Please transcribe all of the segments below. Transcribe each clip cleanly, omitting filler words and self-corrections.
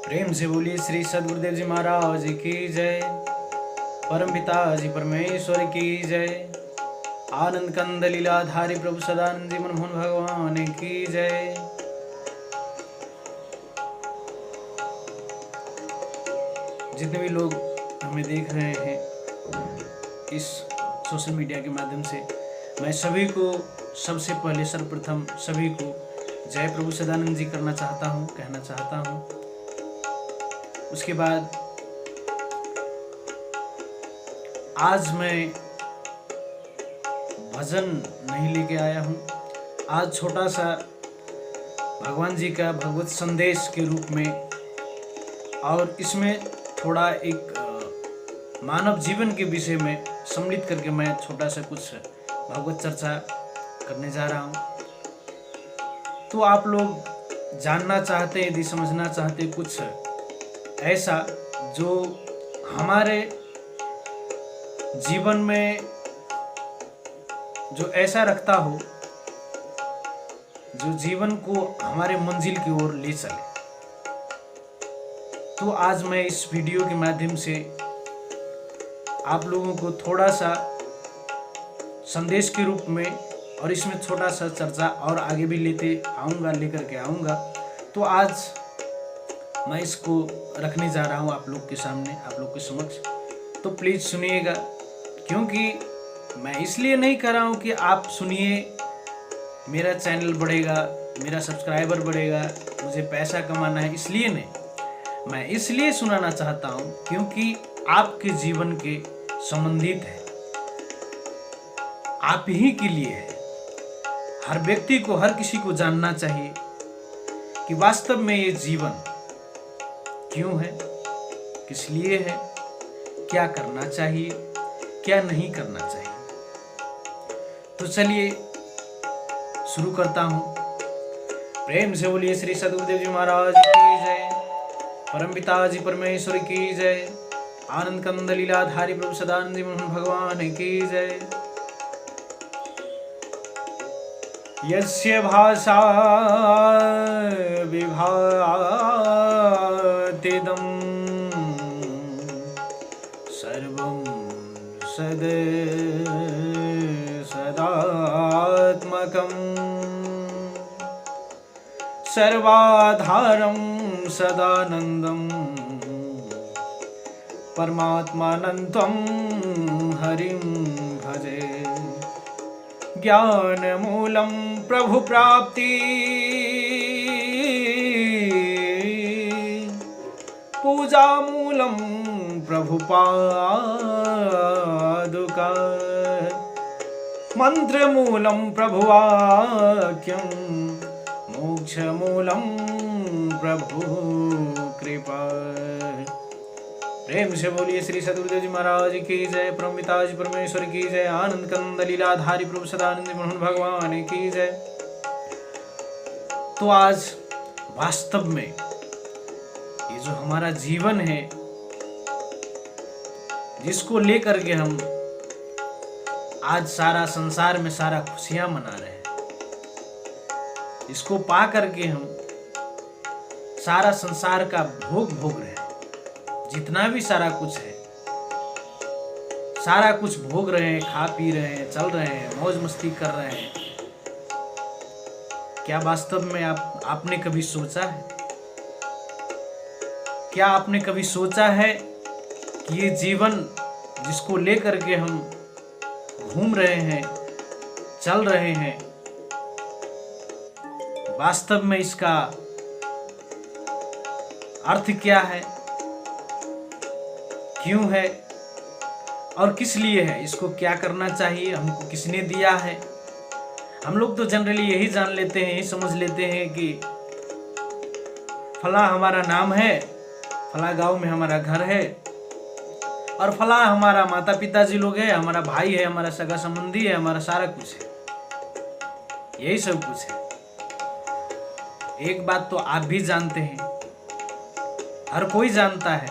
प्रेम से बोलिए श्री सदगुरुदेव जी महाराज की जय। परम पिता जी परमेश्वर की जय। आनंद कंद लीलाधारी प्रभु सदानंद जी मनमोहन भगवान की जय। जितने भी लोग हमें देख रहे हैं इस सोशल मीडिया के माध्यम से, मैं सभी को सबसे पहले सर्वप्रथम सभी को जय प्रभु सदानंद जी करना चाहता हूँ, कहना चाहता हूँ। उसके बाद आज मैं भजन नहीं लेके आया हूँ। आज छोटा सा भगवान जी का भगवत संदेश के रूप में, और इसमें थोड़ा एक मानव जीवन के विषय में सम्मिलित करके मैं छोटा सा कुछ भगवत चर्चा करने जा रहा हूँ। तो आप लोग जानना चाहते, यदि समझना चाहते कुछ ऐसा जो हमारे जीवन में जो ऐसा रखता हो, जो जीवन को हमारे मंजिल की ओर ले चले, तो आज मैं इस वीडियो के माध्यम से आप लोगों को थोड़ा सा संदेश के रूप में, और इसमें छोटा सा चर्चा और आगे भी लेकर के आऊँगा। तो आज मैं इसको रखने जा रहा हूँ आप लोग के सामने, आप लोग के समक्ष। तो प्लीज़ सुनिएगा, क्योंकि मैं इसलिए नहीं कर रहा हूँ कि आप सुनिए, मेरा चैनल बढ़ेगा, मेरा सब्सक्राइबर बढ़ेगा, मुझे पैसा कमाना है, इसलिए नहीं। मैं इसलिए सुनाना चाहता हूँ क्योंकि आपके जीवन के संबंधित है, आप ही के लिए है। हर व्यक्ति को, हर किसी को जानना चाहिए कि वास्तव में ये जीवन क्यों है, किस लिए है, क्या करना चाहिए, क्या नहीं करना चाहिए। तो चलिए शुरू करता हूं। प्रेम से बोलिए श्री सदगुरुदेव जी महाराज की जय। परम पिता जी परमेश्वर की जय। आनंद कंद लीलाधारी प्रभु सदानंद जी मनमोहन भगवान की जय। यस्य भाषा विभातिदं सर्वं सदात्मकं सर्वाधारं सदानन्दं परमात्मानन्तं हरिं भजे। ज्ञानमूलं प्रभु प्राप्ति पूजामूलं प्रभु पादुका मंत्रमूलं प्रभुवाक्यं मोक्षमूलं प्रभु कृपा। प्रेम से बोलिए श्री सदगुरुदेव जी महाराज की जय। परम पिता जी परमेश्वर की जय। आनंद कंद लीलाधारी प्रभु सदानंद जी मनमोहन भगवान की जय। तो आज वास्तव में ये जो हमारा जीवन है, जिसको लेकर के हम आज सारा संसार में सारा खुशियां मना रहे हैं, इसको पा करके हम सारा संसार का भोग रहे हैं, जितना भी सारा कुछ है, सारा कुछ भोग रहे हैं, खा पी रहे हैं, चल रहे हैं, मौज मस्ती कर रहे हैं। क्या वास्तव में आपने कभी सोचा है? क्या आपने कभी सोचा है कि ये जीवन जिसको लेकर के हम घूम रहे हैं, चल रहे हैं, वास्तव में इसका अर्थ क्या है, क्यों है और किस लिए है, इसको क्या करना चाहिए, हमको किसने दिया है? हम लोग तो जनरली यही जान लेते हैं, यही समझ लेते हैं कि फला हमारा नाम है, फला गांव में हमारा घर है, और फला हमारा माता पिताजी लोग है, हमारा भाई है, हमारा सगा संबंधी है, हमारा सारा कुछ है, यही सब कुछ है। एक बात तो आप भी जानते हैं, हर कोई जानता है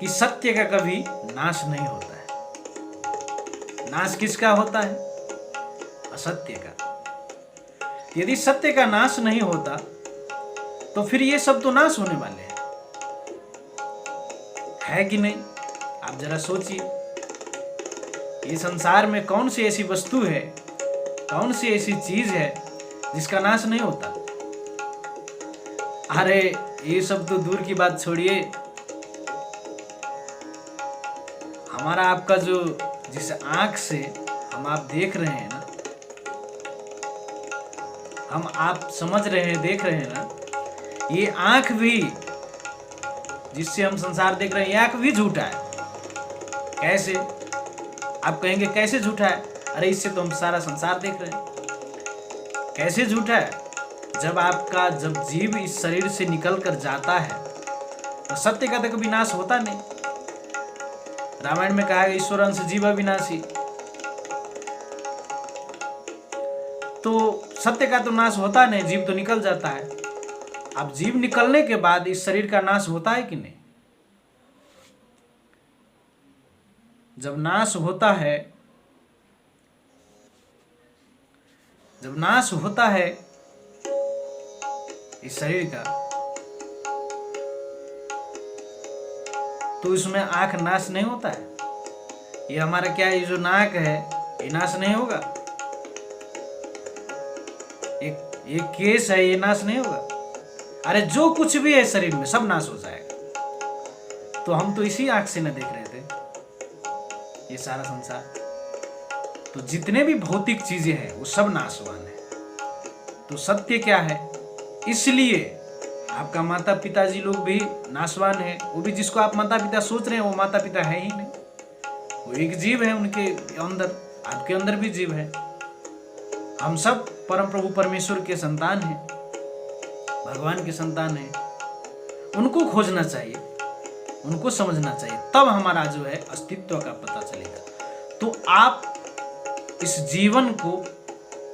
कि सत्य का कभी नाश नहीं होता है। नाश किसका होता है? असत्य का। यदि सत्य का नाश नहीं होता तो फिर ये सब तो नाश होने वाले हैं। है कि नहीं? आप जरा सोचिए, ये संसार में कौन सी ऐसी वस्तु है, कौन सी ऐसी चीज है जिसका नाश नहीं होता? अरे ये सब तो दूर की बात छोड़िए, हमारा आपका जो जिस आंख से हम आप देख रहे हैं ना, हम आप समझ रहे हैं, देख रहे हैं ना, ये आंख भी जिससे हम संसार देख रहे हैं, ये आंख भी झूठा है। कैसे? आप कहेंगे कैसे झूठा है? अरे इससे तो हम सारा संसार देख रहे हैं। कैसे झूठा है? जब जीव इस शरीर से निकल कर जाता है तो सत्य का तो कभी नाश होता नहीं। रामायण में कहा है ईश्वर अंश जीव अविनाशी, तो सत्य का तो नाश होता नहीं, जीव तो निकल जाता है। अब जीव निकलने के बाद इस शरीर का नाश होता है कि नहीं? जब नाश होता है इस शरीर का, तो इसमें आंख नाश नहीं होता है? ये हमारा क्या, ये जो नाक है ये नाश नहीं होगा? एक केस है, ये नाश नहीं होगा? अरे जो कुछ भी है शरीर में सब नाश हो जाएगा। तो हम तो इसी आंख से न देख रहे थे ये सारा संसार। तो जितने भी भौतिक चीजें हैं वो सब नाशवान है। तो सत्य क्या है? इसलिए आपका माता पिताजी लोग भी नाशवान है। वो भी जिसको आप माता पिता सोच रहे हैं वो माता पिता है ही नहीं, वो एक जीव है, उनके अंदर, आपके अंदर भी जीव है। हम सब परम प्रभु परमेश्वर के संतान हैं, भगवान के संतान हैं। उनको खोजना चाहिए, उनको समझना चाहिए, तब हमारा जो है अस्तित्व का पता चलेगा। तो आप इस जीवन को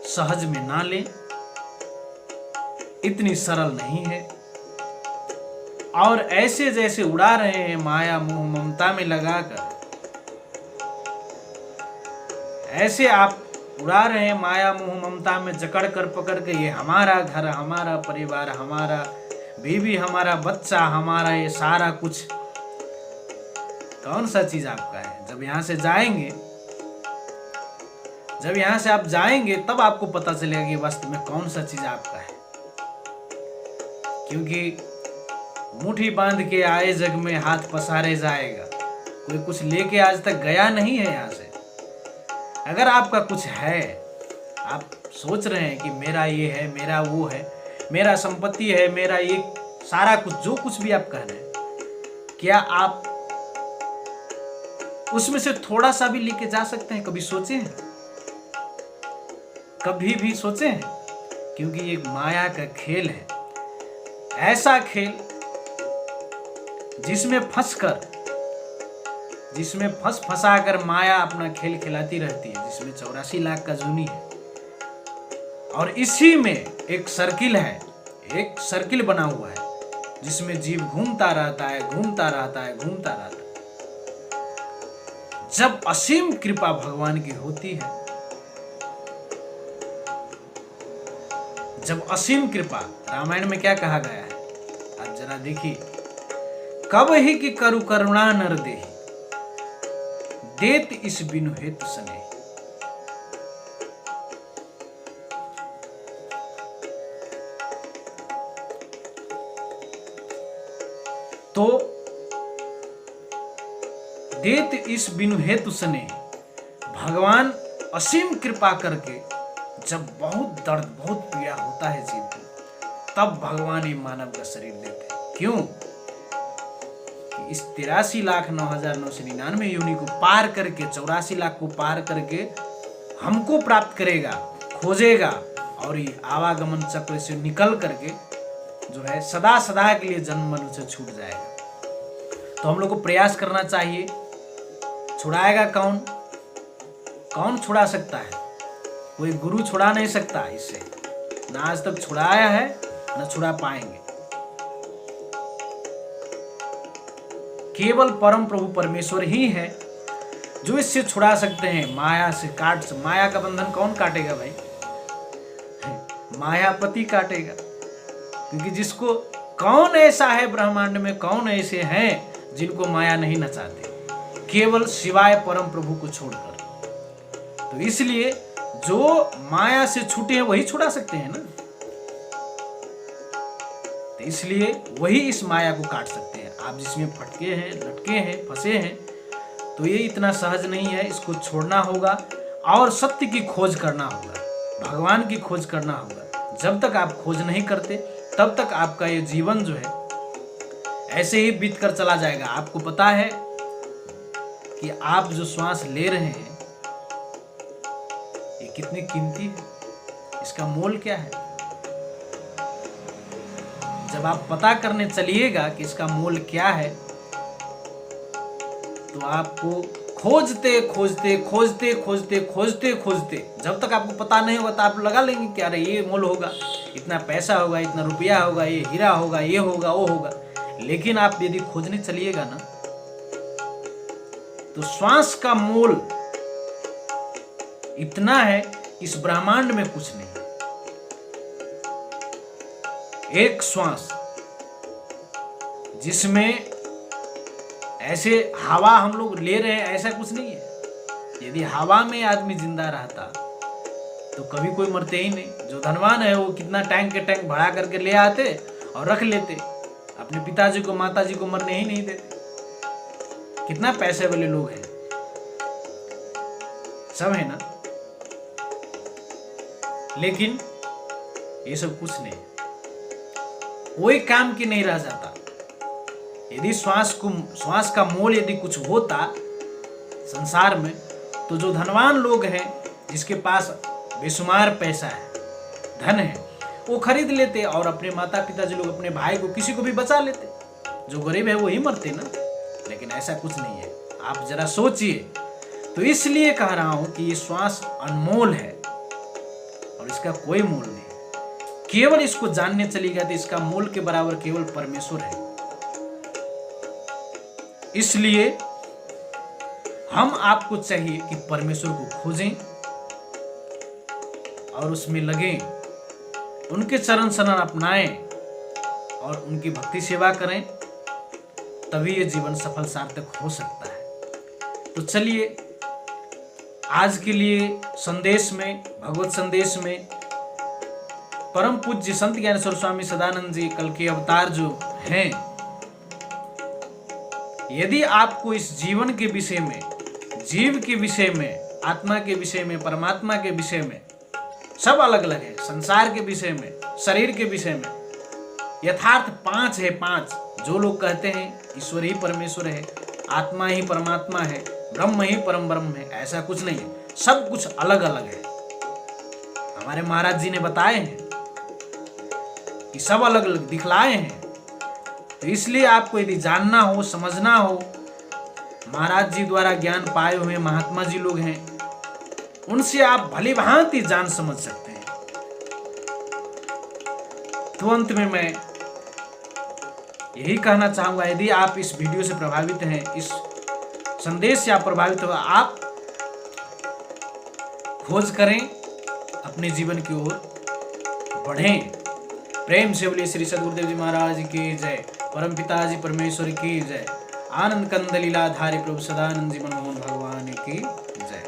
सहज में ना लें, इतनी सरल नहीं है। और ऐसे जैसे उड़ा रहे हैं माया मोह ममता में लगाकर, ऐसे आप उड़ा रहे हैं माया मोह ममता में जकड़ कर पकड़ के, ये हमारा घर, हमारा परिवार, हमारा बीवी, हमारा बच्चा, हमारा ये सारा कुछ। कौन सा चीज आपका है? जब यहां से आप जाएंगे तब आपको पता चलेगा कि वास्तव में कौन सा चीज आपका है। क्योंकि मुट्ठी बांध के आए जग में हाथ पसारे जाएगा, कोई कुछ लेके आज तक गया नहीं है यहां से। अगर आपका कुछ है, आप सोच रहे हैं कि मेरा ये है, मेरा वो है, मेरा संपत्ति है, मेरा ये सारा कुछ, जो कुछ भी आप कह रहे हैं, क्या आप उसमें से थोड़ा सा भी लेके जा सकते हैं? कभी सोचे हैं? कभी भी सोचे हैं? क्योंकि ये माया का खेल है, ऐसा खेल जिसमें फंस फंसाकर माया अपना खेल खिलाती रहती है, जिसमें 84 लाख का जूनी है। और इसी में एक सर्किल है, एक सर्किल बना हुआ है, जिसमें जीव घूमता रहता है। जब असीम कृपा भगवान की होती है, जब असीम कृपा, रामायण में क्या कहा गया है आप जरा देखिए, कब ही कि करु करुणा नर देहि, देत इस बिनु हेतु सने। तो देत इस बिनु हेतु सने, भगवान असीम कृपा करके जब बहुत दर्द, बहुत पीड़ा होता है जीव को, तब भगवान ये मानव का शरीर देते हैं। क्यों? कि इस 83,09,999 योनि को पार करके, 84 लाख को पार करके हमको प्राप्त करेगा, खोजेगा, और ये आवागमन चक्र से निकल करके जो है सदा सदा के लिए जन्म मरण से छूट जाएगा। तो हम लोग को प्रयास करना चाहिए। छुड़ाएगा कौन? कौन छुड़ा सकता है? कोई गुरु छुड़ा नहीं सकता इससे, ना आज तक छुड़ाया है, ना छुड़ा पाएंगे। केवल परम प्रभु परमेश्वर ही है जो इससे छुड़ा सकते हैं। माया से माया का बंधन कौन काटेगा भाई? मायापति काटेगा। क्योंकि जिसको, कौन ऐसा है ब्रह्मांड में, कौन ऐसे हैं जिनको माया नहीं नचाते, केवल सिवाय परम प्रभु को छोड़कर। तो इसलिए जो माया से छूटे हैं वही छुड़ा सकते हैं ना, तो इसलिए वही इस माया को काट सकते हैं। आप जिसमें फटके हैं, लटके हैं, फंसे हैं, तो ये इतना सहज नहीं है, इसको छोड़ना होगा और सत्य की खोज करना होगा, भगवान की खोज करना होगा। जब तक आप खोज नहीं करते तब तक आपका ये जीवन जो है ऐसे ही बीत कर चला जाएगा। आपको पता है कि आप जो श्वास ले रहे हैं ये कितनी कीमती है, इसका मोल क्या है। जब आप पता करने चलिएगा कि इसका मोल क्या है, तो आपको खोजते खोजते खोजते खोजते खोजते खोजते जब तक आपको पता नहीं होगा, तो आप लगा लेंगे कि अरे ये मोल होगा, इतना पैसा होगा, इतना रुपया होगा, ये हीरा होगा, ये होगा, वो होगा। लेकिन आप यदि खोजने चलिएगा ना, तो श्वास का मोल इतना है कि इस ब्रह्मांड में कुछ नहीं। एक श्वास जिसमें ऐसे हवा हम लोग ले रहे हैं, ऐसा कुछ नहीं है। यदि हवा में आदमी जिंदा रहता तो कभी कोई मरते ही नहीं। जो धनवान है वो कितना टैंक के टैंक भरा करके ले आते और रख लेते, अपने पिताजी को माताजी को मरने ही नहीं देते। कितना पैसे वाले लोग हैं, सब है ना। लेकिन ये सब कुछ नहीं, कोई काम की नहीं रह जाता। यदि श्वास का मोल यदि कुछ होता संसार में, तो जो धनवान लोग हैं, जिसके पास बेशुमार पैसा है, धन है, वो खरीद लेते और अपने माता पिता जो लोग, अपने भाई को, किसी को भी बचा लेते। जो गरीब है वही मरते ना। लेकिन ऐसा कुछ नहीं है, आप जरा सोचिए। तो इसलिए कह रहा हूं कि ये श्वास अनमोल है और इसका कोई मोल नहीं। केवल इसको जानने चली गई तो इसका मोल के बराबर केवल परमेश्वर है। इसलिए हम आपको चाहिए कि परमेश्वर को खोजें और उसमें लगें, उनके चरण शरण अपनाएं और उनकी भक्ति सेवा करें, तभी ये जीवन सफल सार्थक हो सकता है। तो चलिए आज के लिए संदेश में, भगवत संदेश में, परम पूज्य संत ज्ञानेश्वर स्वामी सदानंद जी कल के अवतार जो हैं, यदि आपको इस जीवन के विषय में, जीव के विषय में, आत्मा के विषय में, परमात्मा के विषय में, सब अलग अलग है, संसार के विषय में, शरीर के विषय में, यथार्थ 5 है। 5 जो लोग कहते हैं ईश्वर ही परमेश्वर है, आत्मा ही परमात्मा है, ब्रह्म ही परम ब्रह्म है, ऐसा कुछ नहीं है। सब कुछ अलग अलग है। हमारे महाराज जी ने बताए हैं कि सब अलग अलग दिखलाए हैं। तो इसलिए आपको यदि जानना हो, समझना हो, महाराज जी द्वारा ज्ञान पाए हुए महात्मा जी लोग हैं, उनसे आप भली भांति जान समझ सकते हैं। तो अंत में मैं यही कहना चाहूंगा, यदि आप इस वीडियो से प्रभावित हैं, इस संदेश से आप प्रभावित हो, आप खोज करें, अपने जीवन की ओर बढ़ें। प्रेम से बोलिए श्री सद्गुरुदेव जी महाराज की जय, परम पिताजी परमेश्वर की जय, आनंद कंद लीलाधारी प्रभु सदानंद जी मनमोहन भगवान की जय।